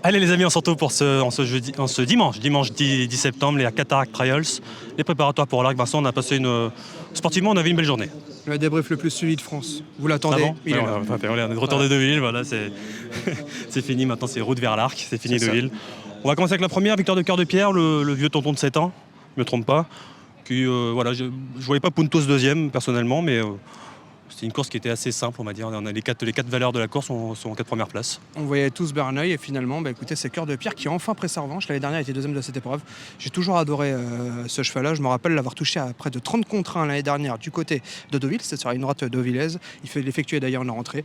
Allez les amis, on se retrouve pour ce dimanche 10 septembre, les Cataract Trials, les préparatoires pour l'arc. Vincent, on a passé sportivement, on avait une belle journée. Le débrief le plus suivi de France. Vous l'attendez? Avant, Il est là. on est de retour de Deauville, voilà, c'est fini, maintenant c'est route vers l'arc, c'est fini Deauville. On va commencer avec la première, victoire de Cœur de Pierre, le vieux tonton de 7 ans, je ne me trompe pas. Qui, voilà, je ne voyais pas Puntos deuxième personnellement, mais c'était une course qui était assez simple, on va dire. On a les quatre valeurs de la course sont en 4 premières places. On voyait tous Berneuil et finalement, écoutez, c'est Cœur de Pierre qui a enfin pris sa revanche. L'année dernière, il était deuxième de cette épreuve. J'ai toujours adoré ce cheval-là. Je me rappelle l'avoir touché à près de 30 contre 1 l'année dernière du côté de Deauville. C'est sur une droite deauvillaise. Il effectuait d'ailleurs une rentrée.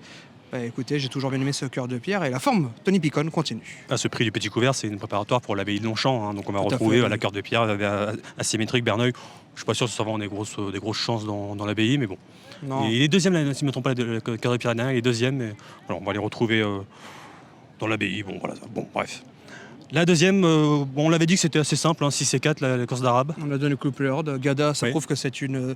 Écoutez, j'ai toujours bien aimé ce Cœur de Pierre et la forme, Tony Picon continue. À ce prix du Petit Couvert, c'est une préparatoire pour l'abbaye de Longchamp, hein, donc on va retrouver la Cœur de Pierre asymétrique Berneuil. Je suis pas sûr que ça va avoir des grosses chances dans l'abbaye, mais bon. Non. Il est deuxième, si je ne me trompe pas, le Cœur de Pierre il est deuxième, mais voilà, on va les retrouver dans l'abbaye. Bon, voilà, bon, bref. La deuxième, on l'avait dit que c'était assez simple, 6 et 4, la course d'arabe. On a donné couple Horde. Gada, ça prouve que c'est une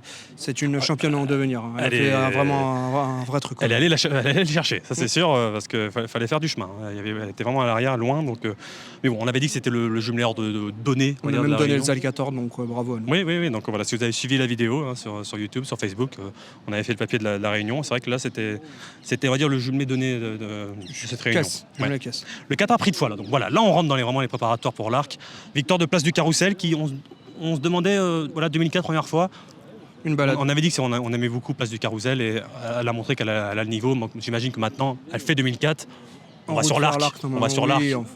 championne en devenir. Elle a fait vraiment un vrai truc. Elle allait le chercher, ça c'est sûr, parce qu'il fallait faire du chemin. Elle était vraiment à l'arrière, loin. Donc, mais bon, on avait dit que c'était le jumeleur de données. On a même donné le Zalcator, donc bravo. Oui, donc voilà, si vous avez suivi la vidéo sur YouTube, sur Facebook, on avait fait le papier de la réunion. C'est vrai que là, c'était on va dire, le jumelé donné de cette réunion. Le 4 a pris de foi, là. Donc voilà, là on rentre dans vraiment les préparatoires pour l'arc. Victoire de Place du Carrousel qui, on se demandait, 2004 première fois. Une balade. On avait dit qu'on aimait beaucoup Place du Carrousel et elle a montré qu'elle a le niveau. J'imagine que maintenant, elle fait 2004. On va sur l'arc.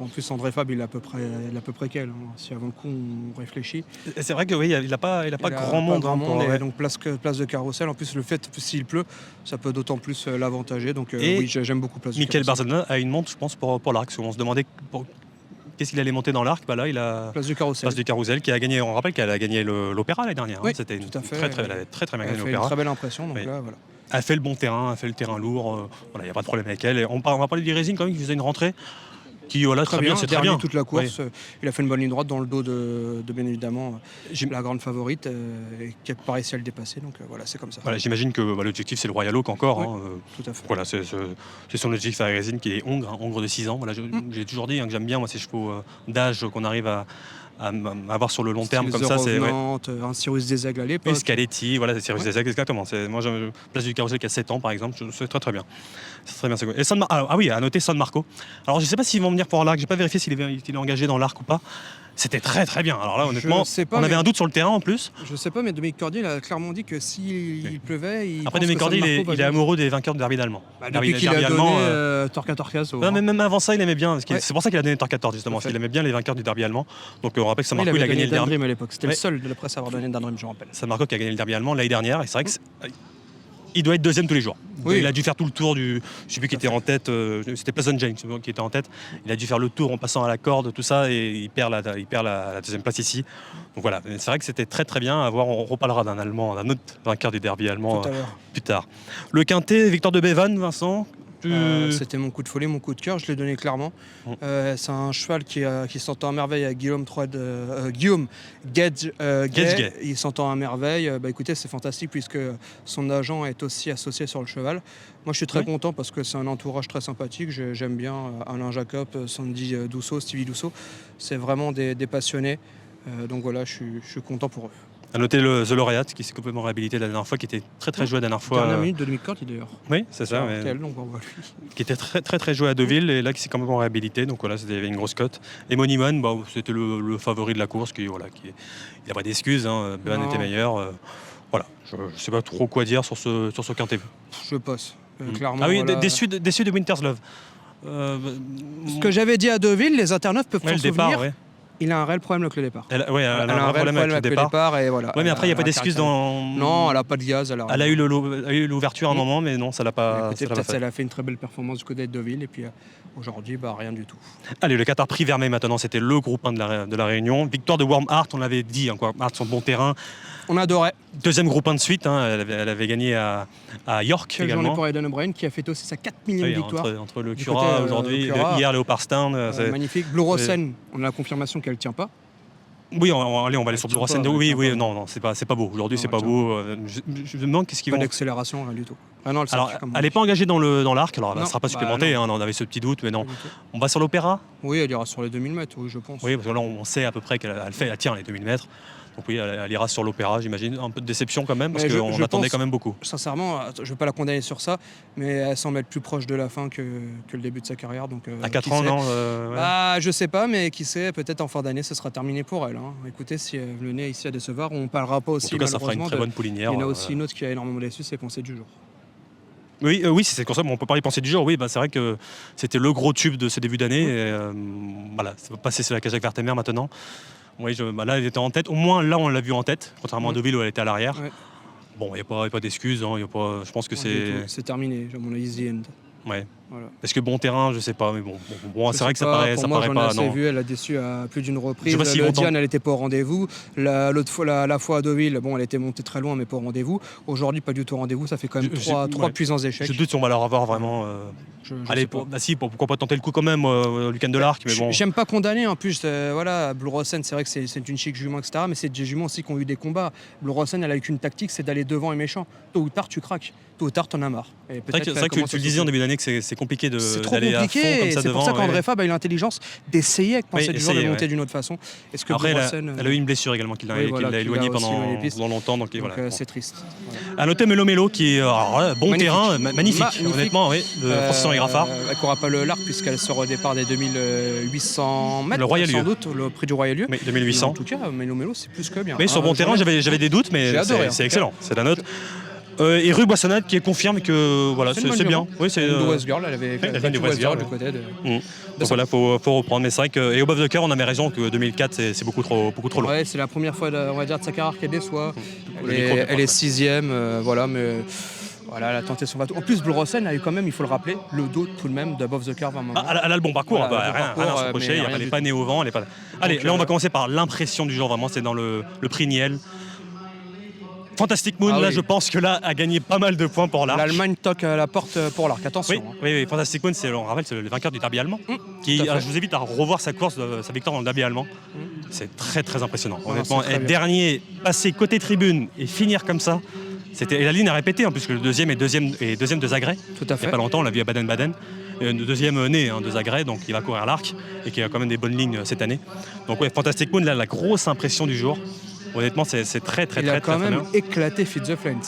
En plus, André Fab, il est à peu près qu'elle. Si avant le coup, on réfléchit. C'est vrai que oui, il n'a pas grand monde. Donc place de Carrousel. En plus, le fait, s'il pleut, ça peut d'autant plus l'avantager. Donc oui, j'aime beaucoup Place du Carrousel. Michael Barzana a une montre, je pense, pour l'arc. On se demandait qu'est-ce qu'il allait monter dans l'arc. Là, il a Place du Carrousel qui a gagné. On rappelle qu'elle a gagné l'Opéra l'année dernière. Oui, C'était tout à fait. Elle avait très bien gagné l'Opéra. Elle a fait une très belle impression. Donc là, voilà. Elle fait le bon terrain, elle fait le terrain lourd. Il n'y a pas de problème avec elle. On va parler d'Irésine quand même qui faisait une rentrée. Qui, très bien, c'est très bien. Toute la course, il a fait une bonne ligne droite dans le dos de bien évidemment la grande favorite qui a pas réussi à le dépasser. Donc voilà, c'est comme ça. Voilà, j'imagine que l'objectif c'est le Royal Oak encore. Tout à fait. Voilà, c'est son objectif à Irésine qui est hongre de 6 ans. Voilà, j'ai toujours dit que j'aime bien moi ces chevaux d'âge qu'on arrive à avoir sur le long terme comme ça. C'est un Cyrus des Aigles à l'époque. Scaletti, voilà, Cyrus des Aigles, exactement. Moi, Place du Carrousel qui a 7 ans par exemple, c'est très bien. C'est très bien. Et oui, à noter San Marco. Alors je sais pas s'ils vont venir pour l'arc, j'ai pas vérifié s'il est engagé dans l'arc ou pas. C'était très bien. Alors là, honnêtement, on avait un doute sur le terrain en plus. Je sais pas, mais Dominique Cordier a clairement dit que s'il pleuvait, Après, Dominique Cordier, il est amoureux des vainqueurs de derby allemand. Depuis qu'il a donné Torquatorcas. Même avant ça, il aimait bien. C'est pour ça qu'il a donné Torquator, justement. Parce qu'il aimait bien les vainqueurs du derby allemand. Donc on rappelle que San Marco, il a gagné le derby à l'époque. C'était le seul de la presse à avoir donné Dandrim, je rappelle. San Marco qui a gagné le derby allemand l'année dernière. Et c'est vrai que il doit être deuxième tous les jours. Oui. Il a dû faire tout le tour je sais plus qui était en tête, c'était Pleasant Jane qui était en tête. Il a dû faire le tour en passant à la corde, tout ça, et il perd la deuxième place ici. Donc voilà, c'est vrai que c'était très bien à voir. On reparlera d'un autre vainqueur du derby allemand plus tard. Le quintet, victoire de Bevan, Vincent. C'était mon coup de folie, mon coup de cœur, je l'ai donné clairement. C'est un cheval qui s'entend à merveille avec Guillaume Gedge. Il s'entend à merveille. Écoutez, c'est fantastique puisque son agent est aussi associé sur le cheval. Moi, je suis très content parce que c'est un entourage très sympathique. J'aime bien Alain Jacob, Sandy Dousseau, Stevie Dousseau. C'est vraiment des passionnés. Donc voilà, je suis content pour eux. À noter The Laureate qui s'est complètement réhabilité la dernière fois, qui était très joué la dernière fois. Dernière minute de Dominique Cordier d'ailleurs. Oui, c'est ça. Qui était très joué à Deauville et là qui s'est complètement réhabilité. Donc voilà, il y avait une grosse cote. Et Moneyman, c'était le favori de la course. Il n'a pas d'excuses. Bevan était meilleur. Voilà, je ne sais pas trop quoi dire sur ce quintet. Je passe. Clairement. Ah oui, voilà. déçu de Winter's Love. Ce que j'avais dit à Deauville, les internautes peuvent s'en souvenir. Il a un réel problème avec le départ. Elle a un réel problème avec le départ. Et voilà. Oui, mais après, il n'y a pas d'excuse dans. Non, elle n'a pas de gaz. Elle a eu l'ouverture à un moment, mais non, ça l'a pas. Elle a fait une très belle performance du côté de Deauville, et puis aujourd'hui, rien du tout. Allez, le Qatar Prix Vermeil maintenant, c'était le groupe 1 de la Réunion. Victoire de Warm Heart, on l'avait dit, Warm Heart sur le bon terrain. On adorait. Deuxième groupe 1 de suite, elle avait gagné à York. Quelle également. Journée pour Aidan O'Brien qui a fait aussi sa 4 millième victoire. Entre le Cura aujourd'hui, hier Léopard Stern. Magnifique. Blue Rosen, on a la confirmation qu'elle ne tient pas. Oui, allez, on va aller sur Blue Rosen. Oui, non, c'est pas beau. Aujourd'hui, c'est pas beau. Je me demande qu'est-ce qu'ils vont. Pas d'accélération, rien du tout. Ah non, Alors, elle n'est pas engagée dans l'arc, alors elle ne sera pas supplémentée, on avait ce petit doute, mais non. On va sur l'Opéra? Oui, elle ira sur les 2000 mètres, oui, je pense. Oui, parce que là, on sait à peu près qu'elle tient les 2000 mètres. Donc oui, elle ira sur l'Opéra, j'imagine. Un peu de déception quand même, parce qu'on attendait quand même beaucoup. Sincèrement, je ne veux pas la condamner sur ça, mais elle semble être plus proche de la fin que le début de sa carrière. Donc, à 4 ans, non Je sais pas, mais qui sait, peut-être en fin d'année, ce sera terminé pour elle. Écoutez, si elle venait ici à décevoir, on ne parlera pas aussi. En tout cas, ça fera une très bonne poulinière. Il y en a aussi une autre qui a énormément déçu, c'est Pensée du jour. Oui, c'est comme ça, on peut pas y penser du jour. Oui, c'est vrai que c'était le gros tube de ce début d'année. Voilà, ça va passer sur la cage avec Vertemer maintenant. Oui, là, elle était en tête. Au moins, là, on l'a vu en tête, contrairement à Deauville où elle était à l'arrière. Ouais. Bon, il n'y a pas d'excuses. Je pense que c'est... C'est terminé, à mon avis, the end. Ouais. Voilà. Est-ce que bon terrain, je sais pas, mais bon c'est vrai que ça paraît pas. J'en ai vu, elle a déçu à plus d'une reprise. Le Diane, elle était pas au rendez-vous. L'autre fois, la fois à Deauville, elle était montée très loin, mais pas au rendez-vous. Aujourd'hui, pas du tout au rendez-vous. Ça fait quand même trois puissants échecs. Je doute si on va leur avoir vraiment. Allez, pourquoi pas tenter le coup quand même, Lucane de l'Arc, mais bon. J'aime pas condamner en plus. Blue Rosen, c'est vrai que c'est une chic jument, etc. Mais c'est des juments aussi qui ont eu des combats. Blue Rosen, elle a eu qu'une tactique, c'est d'aller devant et méchant. Tôt ou tard, tu craques. Tôt ou tard, t'en as marre. C'est vrai que tu le disais en début d'année que c'est compliqué d'aller à fond comme ça devant. C'est pour ça qu'André Fab a eu l'intelligence d'essayer avec Pensée du jour de monter d'une autre façon. Après, elle a eu une blessure également qui l'a éloignée pendant longtemps. Donc c'est triste. À noter Melo qui est bon terrain, magnifique, honnêtement, oui, de Francis-Henri Graffard. Elle ne courra pas l'arc puisqu'elle sort au départ des 2800 mètres. Le Royal-Lieu. Sans doute, le prix du Royal-Lieu. Mais 2800. En tout cas, Melo, c'est plus que bien. Mais sur bon terrain, j'avais des doutes, mais c'est excellent. C'est la note. Et Rue Boissonnade qui confirme que voilà, c'est bien. Oui, c'est une West Girl, elle avait fait une West Girl du côté de. Donc voilà, faut reprendre. Mais c'est vrai que et Above the Car, on avait raison que 2004 c'est beaucoup trop long. Ouais, c'est la première fois on va dire de sa carrière qu'elle déçoit. Elle est 6e, voilà, mais. Voilà, elle a tenté son bateau. En plus, Blue Rosen a eu quand même, il faut le rappeler, le dos tout de même d'Above the Curve à un moment. Elle a le bon parcours, rien à se reprocher, elle n'est pas née au vent. Allez, là on va commencer par l'impression du jour, vraiment, c'est dans le prix Niel. Fantastic Moon, là je pense que là a gagné pas mal de points pour l'arc. L'Allemagne toque à la porte pour l'arc, attention. Oui, Fantastic Moon, on rappelle, c'est le vainqueur du derby allemand. Je vous invite à revoir sa course, sa victoire dans le derby allemand. C'est très très impressionnant. Honnêtement, être dernier, passer côté tribune et finir comme ça. Et la ligne a répété, puisque le deuxième est deuxième de Zagreb. Tout à fait. Il n'y a pas longtemps, on l'a vu à Baden-Baden. Le deuxième né de Zagreb, donc il va courir l'arc et qui a quand même des bonnes lignes cette année. Donc Fantastic Moon, là, la grosse impression du jour. Honnêtement, c'est très très très bien. Il a quand même éclaté Feed the Flame.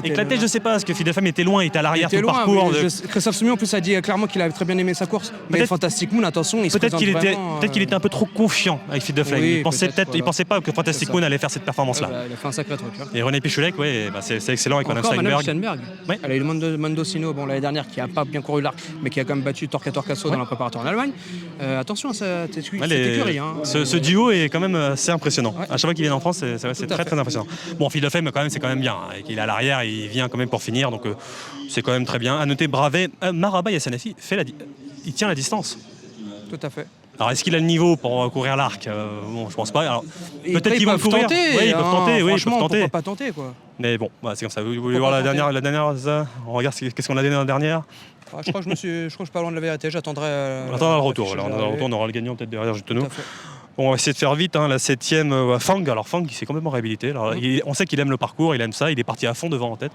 Éclaté, je sais pas, parce que Feed the Flame était loin, il était à l'arrière tout le parcours. Christophe Soumi en plus a dit clairement qu'il avait très bien aimé sa course. Mais Fantastic Moon, attention, il se présente vraiment... Peut-être qu'il était un peu trop confiant avec Feed the Flame. Il pensait pas que Fantastic Moon allait faire cette performance-là. Il a fait un sacré truc. Et René Pichulek, c'est excellent avec Madame Steinberg. Elle a eu le Mendocino l'année dernière qui a pas bien couru l'arc, mais qui a quand même battu Torquator-Casso dans la préparatoire en Allemagne. Attention à cette écurie. Ce duo est quand même assez impressionnant. À chaque fois qu'il vient en France, c'est très très impressionnant. Bon, Feed the Flame quand même, c'est quand même bien. Il est à l'arrière, il vient quand même pour finir, donc c'est quand même très bien. À noter Bravet, Maraba Yassanafi il tient la distance. Tout à fait. Alors est-ce qu'il a le niveau pour courir l'arc? Bon, je pense pas. Alors, peut-être qu'ils vont courir. Oui, ils peuvent tenter. Franchement, pourquoi pas tenter quoi. Mais bon, c'est comme ça. Vous voulez voir la dernière on regarde qu'est-ce qu'on a donné dans la dernière. Je crois que je suis pas loin de la vérité. J'attendrai. On attendra le retour. On aura le gagnant peut-être derrière juste nous. Bon, on va essayer de faire vite, la 7e, Fang. Alors Fang, il s'est complètement réhabilité. Alors, on sait qu'il aime le parcours, il aime ça, il est parti à fond devant en tête.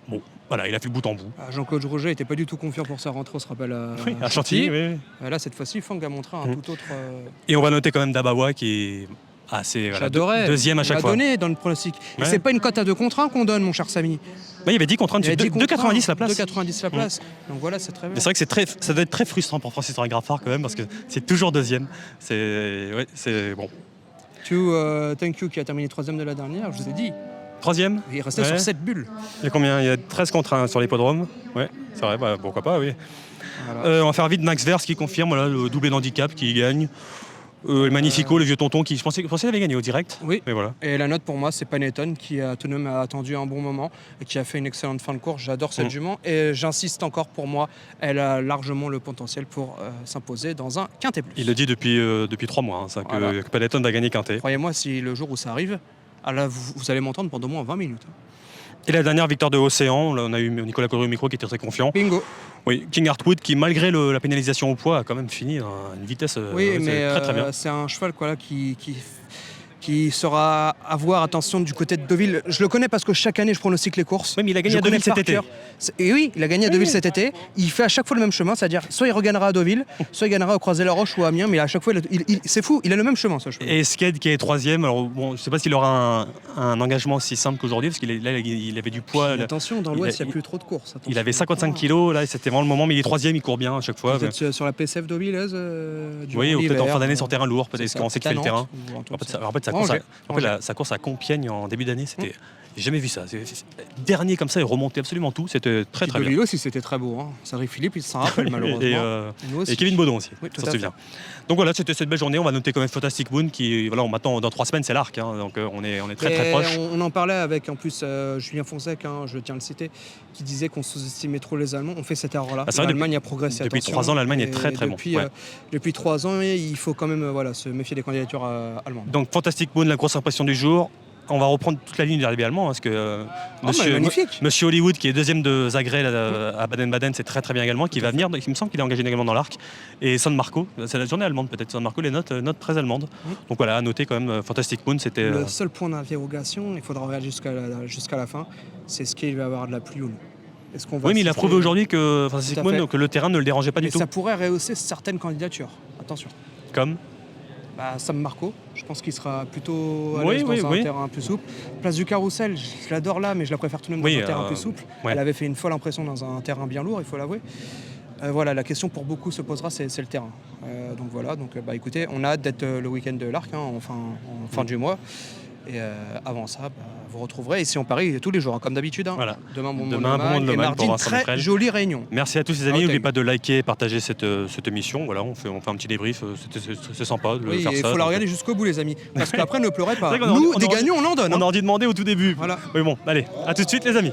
Bon, voilà, il a fait le bout en bout. Jean-Claude Rouget n'était pas du tout confiant pour sa rentrée, on se rappelle à Chantilly. Oui. Là, cette fois-ci, Fang a montré un tout autre... Et on va noter quand même Dabawa qui est assez... J'adorais. Deuxième à chaque fois. Donné dans le pronostic. Et c'est pas une cote à 2 contre 1 qu'on donne, mon cher Samy. Il y avait 10 contre 1, 2,90 la place. 2,90 la place. Donc voilà, c'est très bien. Mais c'est vrai que ça doit être très frustrant pour Francis-Henri Graffard quand même, parce que c'est toujours deuxième. C'est bon. Thank You qui a terminé 3e de la dernière, je vous ai dit. 3e. Il restait sur 7 bulles. Il y a combien? Il y a 13 contre 1 sur l'hippodrome. Ouais, c'est vrai, pourquoi pas, oui. Voilà. On va faire vite Max Verse qui confirme le doublé d'handicap qui gagne. Le Magnifico, le vieux tonton qui je pensais qu'il avait gagné au direct. Oui. Mais voilà. Et la note pour moi, c'est Panettone qui a tout de même attendu un bon moment et qui a fait une excellente fin de course. J'adore cette jument et j'insiste encore, pour moi, elle a largement le potentiel pour s'imposer dans un quintet plus. Il le dit depuis 3 mois, que Panettone va gagner quintet. Croyez-moi, si le jour où ça arrive, vous allez m'entendre pendant au moins 20 minutes. Et la dernière victoire de Océan, là, on a eu Nicolas Corrier au micro qui était très confiant. Bingo. Oui, King Heartwood qui, malgré la pénalisation au poids, a quand même fini à une vitesse mais très bien. c'est un cheval quoi, là, qui sera à voir, attention, du côté de Deauville. Je le connais parce que chaque année, je pronostique les courses. Oui, mais il a gagné à Deauville cet été. Et oui, il a gagné à Deauville cet été. Il fait à chaque fois le même chemin, c'est-à-dire soit il regagnera à Deauville, soit il gagnera au Croisé-la-Roche ou à Amiens, mais à chaque fois, c'est fou, il a le même chemin, ce cheval. Et Sked qui est 3e, alors bon, je ne sais pas s'il aura un engagement aussi simple qu'aujourd'hui, parce qu'il avait du poids. Attention, dans l'Ouest, il n'y a plus trop de courses. Il avait 55 kilos, là, c'était vraiment le moment, mais il est 3e, il court bien à chaque fois. Peut-être sur la PCF Deauvillaise. Oui, ou peut-être en fin d'année sur terrain lourd, peut-être qu'on sait qu'il fait le terrain. En fait, sa course à Compiègne en début d'année, c'était. J'ai jamais vu ça. Dernier comme ça, il remontait absolument tout. C'était très très bien. Deauville aussi, c'était très beau. Cédric Philippe, il s'en rappelle malheureusement. Et Kevin Baudon aussi. Oui, ça se souvient. Donc voilà, c'était cette belle journée. On va noter quand même Fantastic Moon qui, voilà, on m'attend dans 3 semaines, c'est l'Arc. Donc on est très très proche. On en parlait avec en plus Julien Fonseca, je tiens à le citer, qui disait qu'on sous-estimait trop les Allemands. On fait cette erreur-là. L'Allemagne a progressé. Depuis 3 ans, l'Allemagne est très très bon. Depuis 3 ans, il faut quand même se méfier des candidatures allemandes. Donc Fantastic Moon, la grosse impression du jour. On va reprendre toute la ligne d'arrivée allemand parce que Monsieur Hollywood qui est 2e de Zagreb à Baden-Baden, c'est très très bien également, qui va venir, il me semble qu'il est engagé également dans l'Arc. Et San Marco, c'est la journée allemande peut-être, San Marco les notes très allemandes. Donc voilà, à noter quand même Fantastic Moon, c'était... Le seul point d'interrogation, il faudra regarder jusqu'à la fin, c'est ce qu'il va y avoir de la pluie ou non. Oui, mais il a prouvé aujourd'hui que Fantastic Moon, que le terrain ne le dérangeait pas du tout. Ça pourrait rehausser certaines candidatures, attention. Comme Sam Marco, je pense qu'il sera plutôt à l'aise dans un terrain plus souple. Place du Carrousel, je l'adore là, mais je la préfère tout de même dans un terrain plus souple. Elle avait fait une folle impression dans un terrain bien lourd, il faut l'avouer. Voilà, la question pour beaucoup se posera, c'est le terrain. Donc voilà, écoutez, on a hâte d'être le week-end de l'Arc, en fin du mois. Et avant ça, vous retrouverez ici en Paris tous les jours, comme d'habitude. Voilà. Demain, bon monde et mardi, une très jolie réunion. Merci à tous les amis. N'oubliez pas de liker et partager cette émission. Voilà, on fait un petit débrief. C'est sympa de faire ça. Il faut la regarder jusqu'au bout, les amis. Parce qu'après, ne pleurez pas. Nous, des gagnants, on en donne. On a dû demander au tout début. Voilà. Mais bon, allez, à tout de suite, les amis.